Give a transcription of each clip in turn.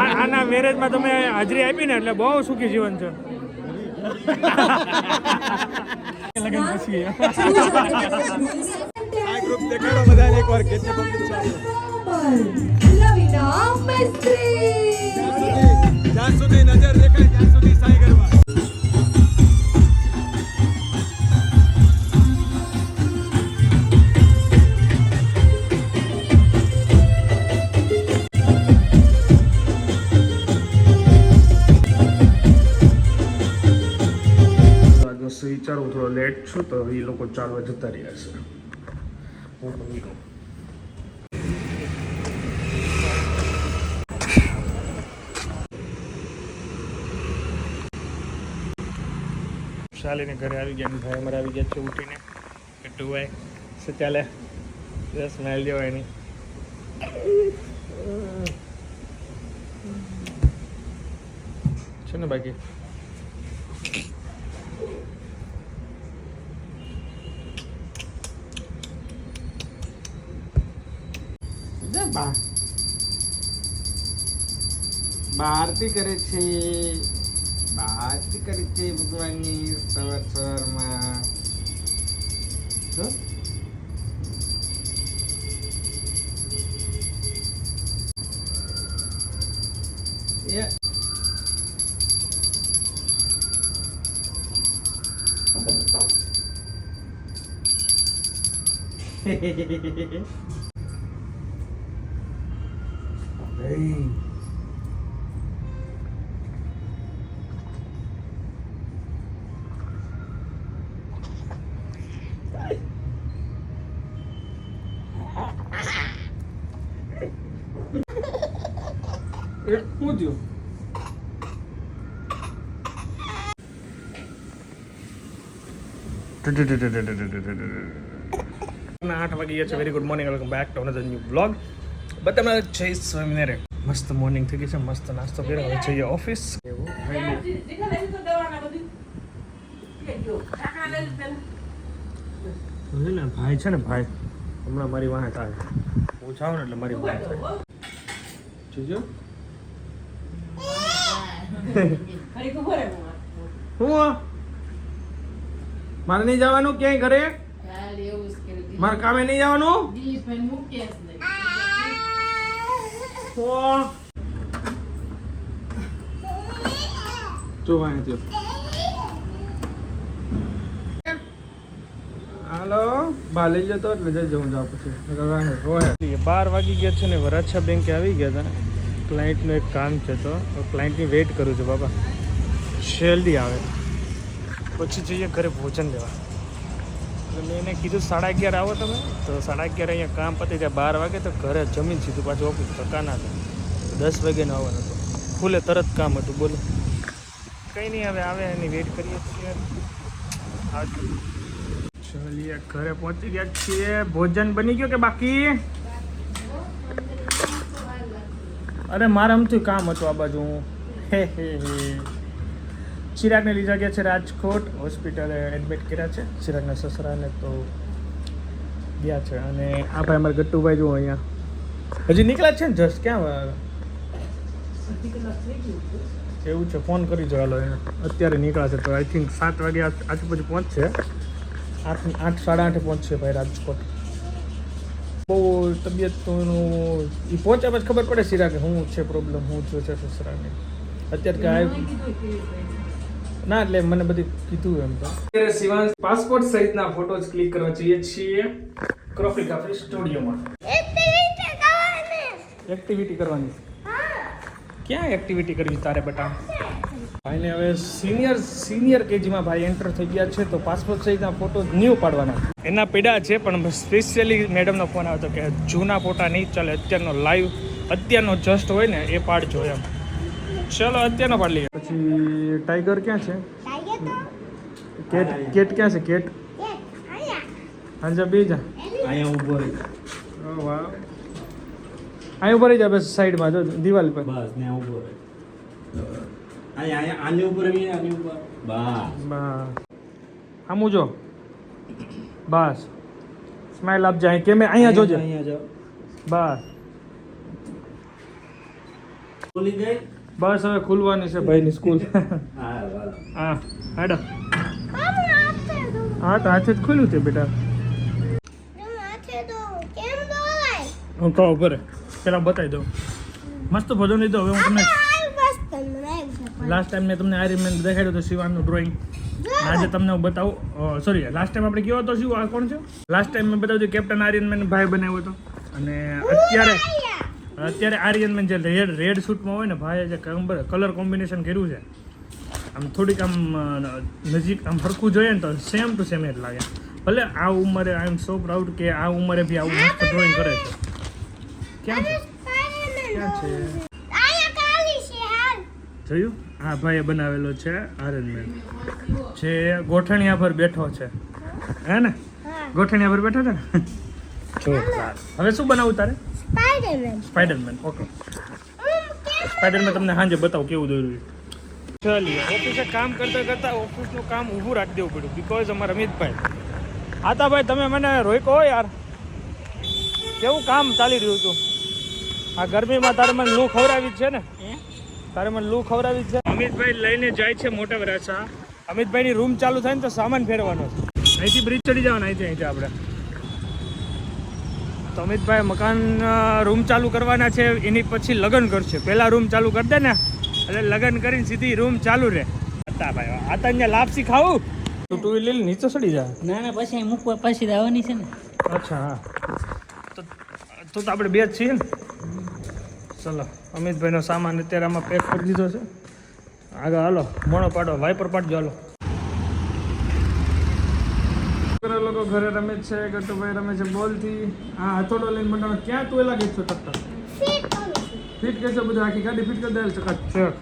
આના મેરેજમાં તમે હાજરી આપી ને એટલે બહુ સુખી જીવન છે. લગન પછી આ ગ્રુપ દેખાડો બધાને એકવાર કેટલે પબ્લિક છે. લવિના મિસ્ત્રી જ્યાં સુધી નજર દેખાય ત્યાં સુધી સાઈ ગરબા. વિચારું થોડો લેટ છું તો એ લોકો ચાલવા જતા રહ્યા છે. હું પણ નીકળું. શાલીને ઘરે આવી ગયા ભાઈ અમારે આવી ગયા છે ઉઠીને. કટુભાઈ શું ચાલે? બસ સ્માઈલ દેવાય નહીં છે ને બાકી. આરતી કરે છે, આરતી કરે છે ભગવાનની સવાર સવારમાં. શું થયું? 8 વાગી ગયા છે. Very good morning, welcome back to another new blog. બતાવના જય સ્વામિનારાયણ. મસ્ત મોર્નિંગ થઈ ગઈ છે, મસ્ત નાસ્તો કર્યો, હવે જઈએ ઓફિસ. ભાઈ છે ને ભાઈ હમણાં મારી વાંહે થાય. હું જાઉં ને એટલે મારી વાંહે થાય. જોજો હું મારે નહીં જવાનું ક્યાંય ઘરે, મારે કામે નહીં જવાનું. હાલો બા લઈ જતો એટલે જઈ જવું જાવ પછી. 12 વાગી ગયા છે ને વરાછા બેંકે આવી ગયા હતા. ક્લાયન્ટનું એક કામ છે તો ક્લાયન્ટની વેઇટ કરું છું બાબા. જલ્દી આવે પછી જઈએ ઘરે ભોજન લેવા. મેં એને કીધું 11:30 આવો તમે, તો 11:30 અહીંયા કામ પતી જાય 12 વાગે તો ઘરે જમીન સીધું પાછું ઓફિસ. ધક્કા ના થાય. 10 વાગે આવવાનું હતું, ફૂલે તરત કામ હતું. બોલો કંઈ નહીં, હવે આવે એની વેઇટ કરીએ છીએ. ચલીએ ઘરે પહોંચી ગયા છીએ. ભોજન બની ગયો કે બાકી? અરે મારે આમથી કામ હતું આ બાજુ. હે ચિરાગને લીધા ગયા છે રાજકોટ હોસ્પિટલે એડમિટ કર્યા છે. ચિરાગના સસરાને તો ગયા છે. અને આ ભાઈ અમારે ગટ્ટુભાઈ જુઓ અહીંયા હજી નીકળ્યા છે ને જસ્ટ. ક્યાં એવું છે? ફોન કરી જો હાલો એને. અત્યારે નીકળ્યા છે તો આઈ થિંક 7 વાગે આજુબાજુ પહોંચશે. 8, 8:30 પહોંચશે ભાઈ રાજકોટ. બહુ તબિયતનું એ પહોંચ્યા પછી ખબર પડે સિરા કે શું છે પ્રોબ્લેમ, શું થયું છે સસરાને. અત્યારે કાંઈ ના એટલે મને બધી કીધું એમ તો. અત્યારે શિવાંશ પાસપોર્ટ સહિતના ફોટોઝ ક્લિક કરવા જઈએ છીએ ક્રોફી કાફી સ્ટુડિયોમાં. એક્ટિવિટી કરવાની. ક્યાં એક્ટિવિટી કરવી તારે બેટા? ભાઈને હવે સિનિયર કેજીમાં ભાઈ એન્ટર થઈ ગયા છે તો પાસપોર્ટ સહિતના ફોટો ન્યૂ પાડવાના એના પીડા છે. પણ સ્પેશિયલી મેડમનો ફોન આવ્યો હતો કે જૂના ફોટા નહીં ચાલે, અત્યારનો લાઈવ અત્યારનો જસ્ટ હોય ને એ પાડજો એમ. ચલો અત્યારનો પાડી લઈએ. પછી ટાઈગર ક્યાં છે? કેટ ક્યાં છે? કેટ હાજા બે જા અહીંયા ઊભો રહી. વાહ અહીં ઊભો રહી જા બસ સાઈડમાં જો દિવાલ પર. બસ ત્યાં ઊભો રહે. આની ઉપર આની ઉપર બસ આમ જો બસ સ્માઈલ આપજે. અહીં કેમે અહીંયા જોજે. અહીંયા જો બસ ખુલી ગઈ. બસ હવે ખુલવાની છે ભાઈની સ્કૂલ. હા વાલો. હા હેડો. હા તો હાથે જ ખુલ્યું છે બેટા. હું કહું બરે પેલા બતાવી દઉં. મસ્ત બધું નહીં તો હવે હું તમને લાસ્ટ ટાઈમ મેં તમને આયરન મેન દેખાડ્યું હતું શિવાનું ડ્રોઈંગ. આજે તમને હું બતાવું. સોરી લાસ્ટ ટાઈમ આપણે કયો હતો શિવ આ કોણ છે? લાસ્ટ ટાઈમ મેં બતાવ્યું કેપ્ટન આર્યન મેન ભાઈ બનાવ્યો હતો. અને અત્યારે આર્યન મેન જે રેડ સૂટમાં હોય ને ભાઈએ જે કલર કોમ્બિનેશન કર્યું છે આમ થોડીક આમ નજીક આમ સરખું જોઈએ ને તો સેમ ટુ સેમ જ લાગે. ભલે આ ઉંમરે આઈ એમ સો પ્રાઉડ કે આ ઉંમરે બી આવું મસ્ત ડ્રોઈંગ કરે છે. ક્યાં છે ક્યાં છે જોયું? આ ભાઈએ બનાવેલો છે આયરન મેન જે ગોઠણિયા પર બેઠો છે. હે ને ગોઠણિયા પર બેઠો છે ને. હવે શું બનાવું તારે? સ્પાઈડરમેન. ઓકે સ્પાઈડરમેન તમને સાંજે બતાવું કેવું દોર્યું. ચાલીએ ઓફિસે કામ કરતા કરતા ઓફિસનું કામ ઊભું રાખી દેવું પડ્યું બિકોઝ અમારા અમિતભાઈ આતાભાઈ તમે મને રોક્યો હો યાર. કેવું કામ ચાલી રહ્યું હતું આ ગરમીમાં? તારે મને લૂ ખવડાવી જ છે ને? તારે મને લૂ ખવડાવી જ છે. અમિતભાઈ લઈને જાય છે મોટા વરાછા. અમિતભાઈની રૂમ ચાલુ થાય ને તો સામાન ફેરવાનો છે. અહીંથી બ્રિજ ચડી જવાના અહીંથી આપણે. તો અમિતભાઈ મકાન રૂમ ચાલુ કરવાના છે એની પછી લગ્ન કરશે. પહેલાં રૂમ ચાલુ કરી દે ને એટલે લગ્ન કરીને સીધી રૂમ ચાલુ રહે. હતા ભાઈ આ તો અહીંયા લાપસી ખાવું તો ટુ વ્હીલર નીચે ચડી જાય. ના પછી મૂકવા પાછી આવવાની છે ને. અચ્છા હા તો આપણે બે જ છીએ ને. ચલો અમિતભાઈનો સામાન અત્યારે આમાં પેક કરી દીધો છે. આગળ હાલો મોણો પાડો વાઇપર પાડજો હાલો. લોકો ઘરે રમે છે. ગટુભાઈ રમે છે બોલથી. હા હથોડો લઈને બનાવો. ક્યાં તું એલા ગઈ છો ટક્કર ફિટ કરશે બધું આખી ગાડી ફિટ કરી દે ચકાચક.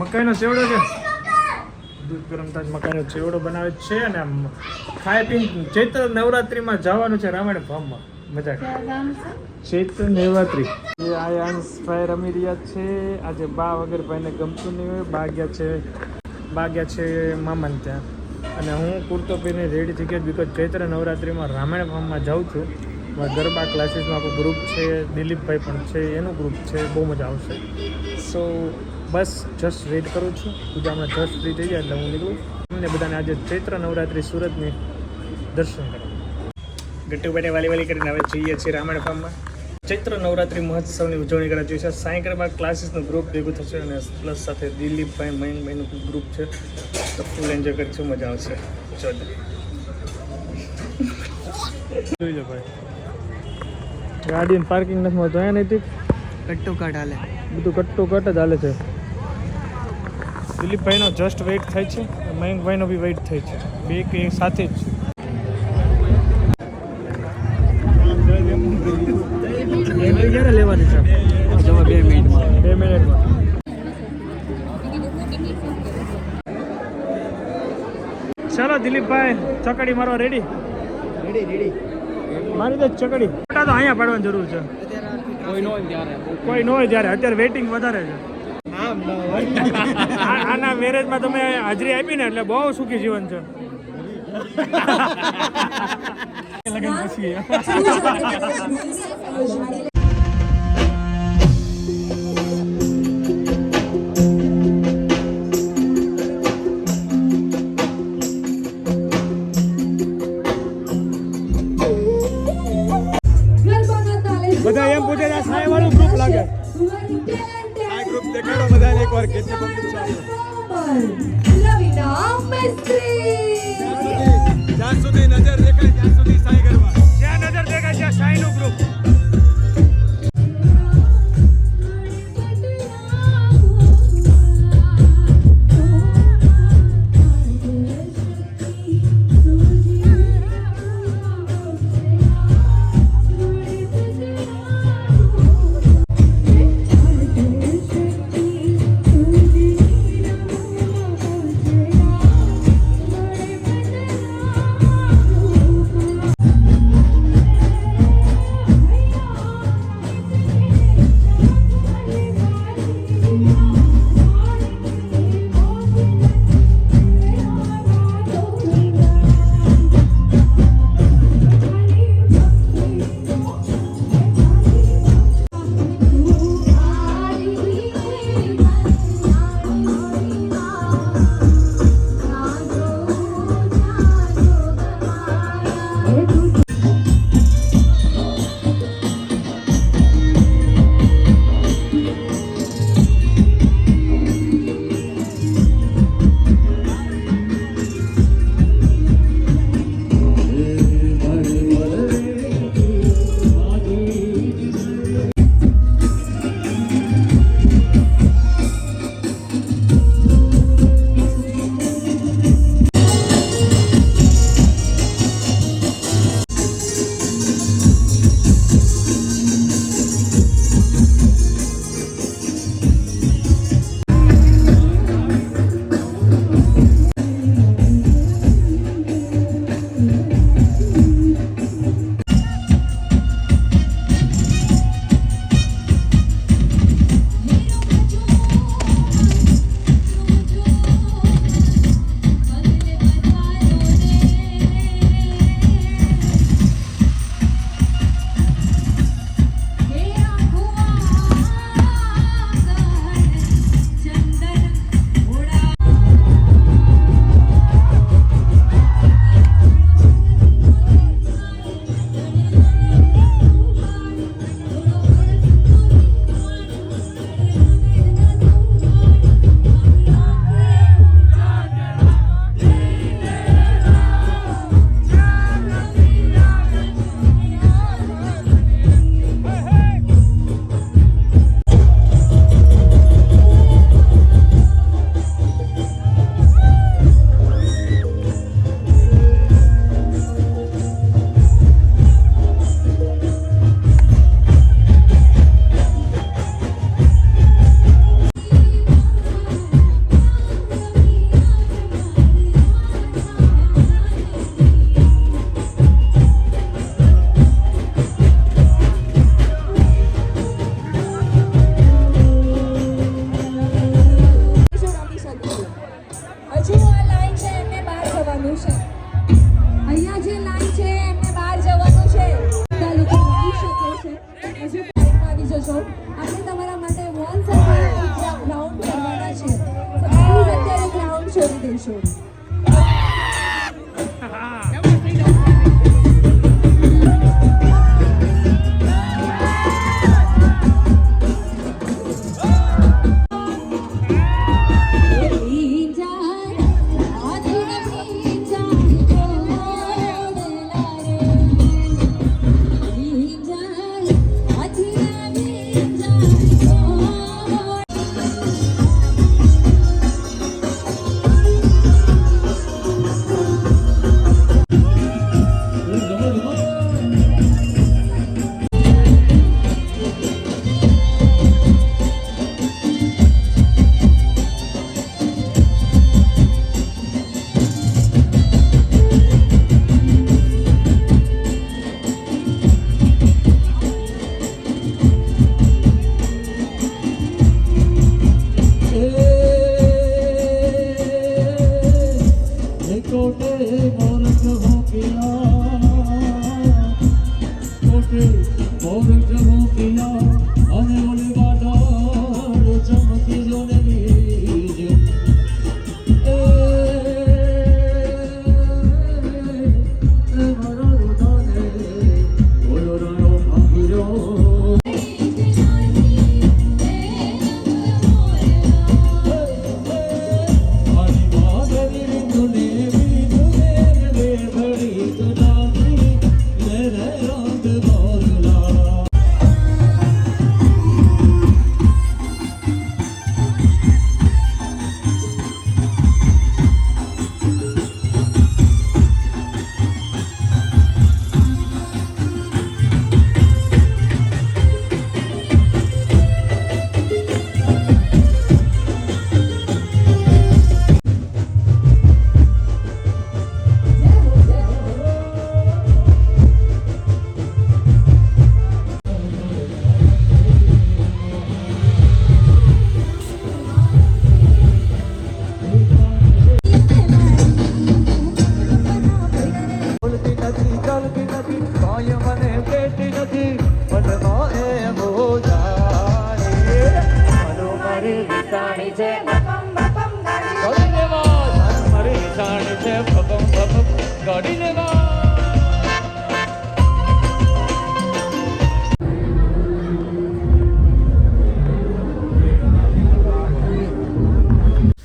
મકાઈનો સેવડો છે દૂધ ગરમ થાય મકાઈનો સેવડો બનાવે છે અને આમ ખાઈ પીને ચૈત્ર નવરાત્રિમાં જવાનું છે રામાયણ ફાર્મમાં. મજા ચૈત્ર નવરાત્રી એ આ ભાઈ રમી રહ્યા છે. આજે બા વગર ભાઈને ગમતું નહીં હોય. બા ગયા છે મામાને ત્યાં અને હું કુર્તો પહેરીને રેડી થઈ ગયો બિકોઝ ચૈત્ર નવરાત્રિમાં રામાયણ ફાર્મમાં જાઉં છું. ગરબા ક્લાસીસમાં આપણું ગ્રુપ છે. દિલીપભાઈ પણ છે એનું ગ્રુપ છે. બહુ મજા આવશે. સો બસ જસ્ટ વેઇટ કરું છું. પૂજા હમણાં જસ્ટ ફ્રી થઈ જાય એટલે હું નીકળું. અમને બધાને આજે ચૈત્ર નવરાત્રિ સુરતની દર્શન કરવા ગટ્ટુભાઈને વાલી કરીને હવે જઈએ છીએ રામાયણ ફાર્મમાં. ચૈત્ર નવરાત્રિ મહોત્સવની ઉજવણી કરવા જોઈએ છે. સાંઈ ગરબા ક્લાસીસનું ગ્રુપ ભેગું થશે અને પ્લસ સાથે દિલીપભાઈ મયંકભાઈનું ગ્રુપ છે. તો ફૂલ એન્જોય કરીશું. મજા આવશે. ચલો જોઈ લો ભાઈ ગાડી પાર્કિંગ નથી મળતો. અહીંયા નહીં કટ્ટો કાઢ હાલે બધું કટ્ટો કટ જ હાલે છે. દિલીપભાઈનો જસ્ટ વેઇટ થાય છે. મયંકભાઈનો બી વેઇટ થાય છે. બે કે સાથે જ એન્ટ્રી ક્યારે લેવાની છે? 2 મિનિટમાં. ચાલો દિલીપભાઈ ચકડી મારવા રેડી મારી દે ચકડી. ફોટા તો અહીંયા પાડવાની જરૂર છે. કોઈ ન હોય ત્યારે અત્યારે વેઇટિંગ વધારે છે. આના મેરેજમાં તમે હાજરી આપી ને એટલે બહુ સુખી જીવન છે. લગન પછી બધા એમ પૂછે છે સાય વાળું ગ્રુપ લાગે. આ ગ્રુપ દેખાડો બધાને એકવાર કેટલી પબ્લિક છે. જ્યાં સુધી નજર દેખાય ત્યાં સુધી સાઈ ગરબા. જ્યાં નજર દેખાય ત્યાં સાઈનું ગ્રુપ. જશો. આપણે તમારા માટે વોન્સ અને રાઉન્ડ કરવાના છે. તો પ્લીઝ અત્યારે રાઉન્ડ છોડી દેશો.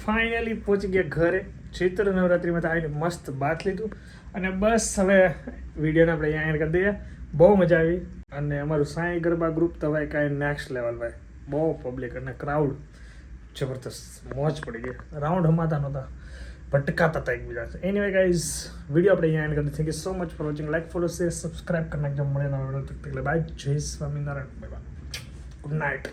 ફાઇનલી પહોંચી ગયા ઘરે. ચૈત્ર નવરાત્રિમાં તો આવીને મસ્ત બાથ લીધું અને બસ હવે વિડીયોને આપણે અહીંયા એન્ડ કરી દઈએ. બહુ મજા આવી અને અમારું સાંઈ ગરબા ગ્રુપ તો ભાઈ કાંઈ નેક્સ્ટ લેવલ ભાઈ. બહુ પબ્લિક અને ક્રાઉડ જબરદસ્ત મોજ પડી ગઈ. રાઉન્ડ હમાતા નહોતા, ભટકાતા હતા એકબીજા. એનીવે ગાઈઝ, વિડીયો આપણે અહીંયા એન્ડ કરી. Thank you so much for watching. Like, follow, share, subscribe કરી નાખજો. મળે નવા વિડીયો તક. બાય. જય Swaminarayan. Bye bye. Good night.